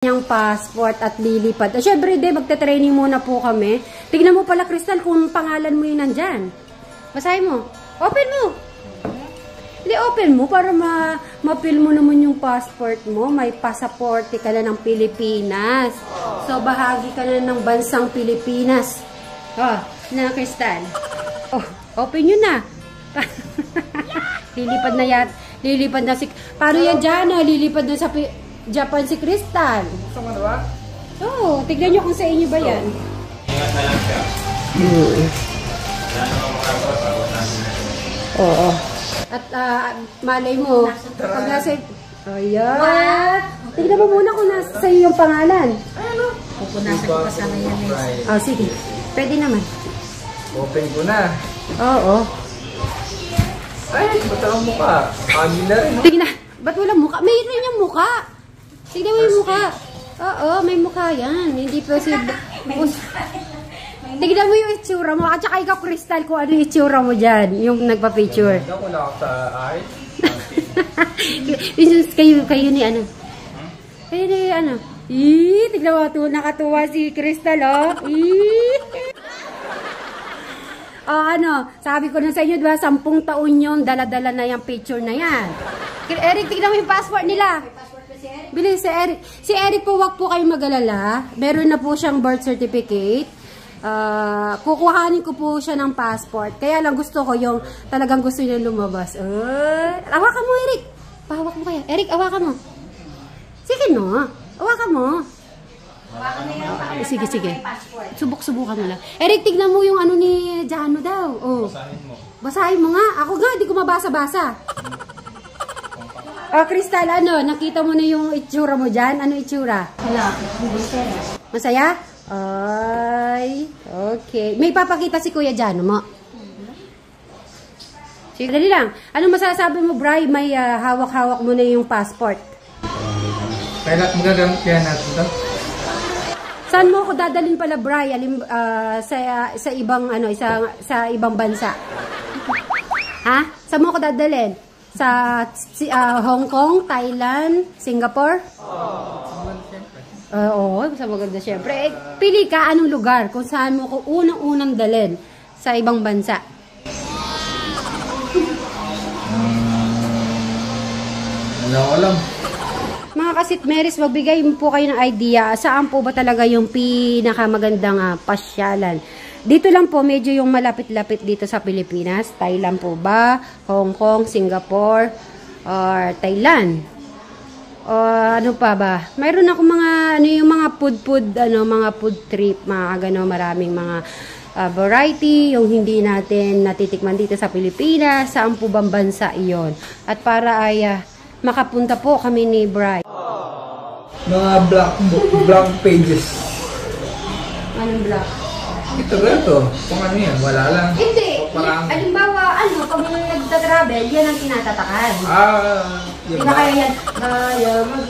Yung passport at lilipad. Siyempre, magte-training muna po kami. Tignan mo pala, Crystal, kung pangalan mo yung nandyan. Basahin mo. Open mo. Hindi, open mo para ma-fill mo naman yung passport mo. May pasaporte ka na ng Pilipinas. So, bahagi ka na ng bansang Pilipinas. Oh, na, Crystal. Oh, open yun na. Lilipad na yan. Lilipad na si... Paano yan dyan? Lilipad na sa... Japan si Crystal. Gusto mo na ba? Oo, tignan nyo kung sa inyo ba yan. Ingat na lang siya. Oo. At malay mo, pag nasa... Ayan. Tignan mo muna kung nasa sa'yo yung pangalan. Ano? Pupunasan ko pa sana yan eh. Oh, sige. Pwede naman. Open ko na. Oo. Ay, ba't ang mukha? Agi na rin, no? Tignan. Ba't walang mukha? May rin yung mukha. Tignan mo yung mukha. Oo, may mukha yan. Hindi possible. Tignan mo yung itsura mo. At saka ikaw, Crystal, kung ano yung itsura mo dyan. Yung nagpa-picture. Wala ako sa eyes. kayo ni ano? Kayo ni ano? Tignan mo, nakatuwa si Crystal, oh. Ano, sabi ko na sa inyo, diba, 10 taon yun, dala-dala na yung picture na yan. Eric, tignan mo yung passport nila. Bilis, si Eric. Si Eric po, wag po kayong mag-alala. Meron na po siyang birth certificate. Kukuhanin ko po siya ng passport. Kaya lang gusto ko yung talagang gusto niya lumabas. Awakan mo, Eric. Pahawak mo kaya. Eric, awakan mo. Sige no. Awakan mo. Hawakan na yung Sige, sige. Subok-subukan mo lang. Eric, tignan mo yung ano ni Jano daw. Oh. Basahin mo. Basahin mo nga. Ako nga, di ko mabasa-basa. Crystal, ano? Nakita mo na yung itsura mo dyan? Ano itsura? Wala. Masaya? Ay, okay. May papakita si Kuya Jano mo. Sige, dali lang. Ano masasabi mo, Bri? May hawak-hawak mo na yung passport. Kailan magagamit kaya natin ito? Saan mo ako dadalhin pala, Bri? Sa ibang, ano, sa ibang bansa? Ha? Saan mo ako dadalhin? Sa Hong Kong, Thailand, Singapore? Oo, sa maganda syempre. Pili ka anong lugar kung saan mo ko unang-unang dalhin sa ibang bansa. Wala ko alam. Mga kasitmeris, magbigay po kayo ng idea saan po ba talaga yung pinakamagandang pasyalan. Dito lang po, medyo yung malapit-lapit dito sa Pilipinas. Thailand po ba? Hong Kong, Singapore, or Thailand? O ano pa ba? Mayroon ako mga, ano yung mga mga food trip, mga gano, maraming mga variety, yung hindi natin natitikman dito sa Pilipinas. Saan po bang bansa iyon? At para ay makapunta po kami ni Bri. Mga blank pages. Anong black? Ito ba ito? Kung ano yan, wala lang. Hindi. Parang... Halimbawa, pag nagta-travel, yan ang tinatatakan. Yung Hindi na kaya yan. Kaya mag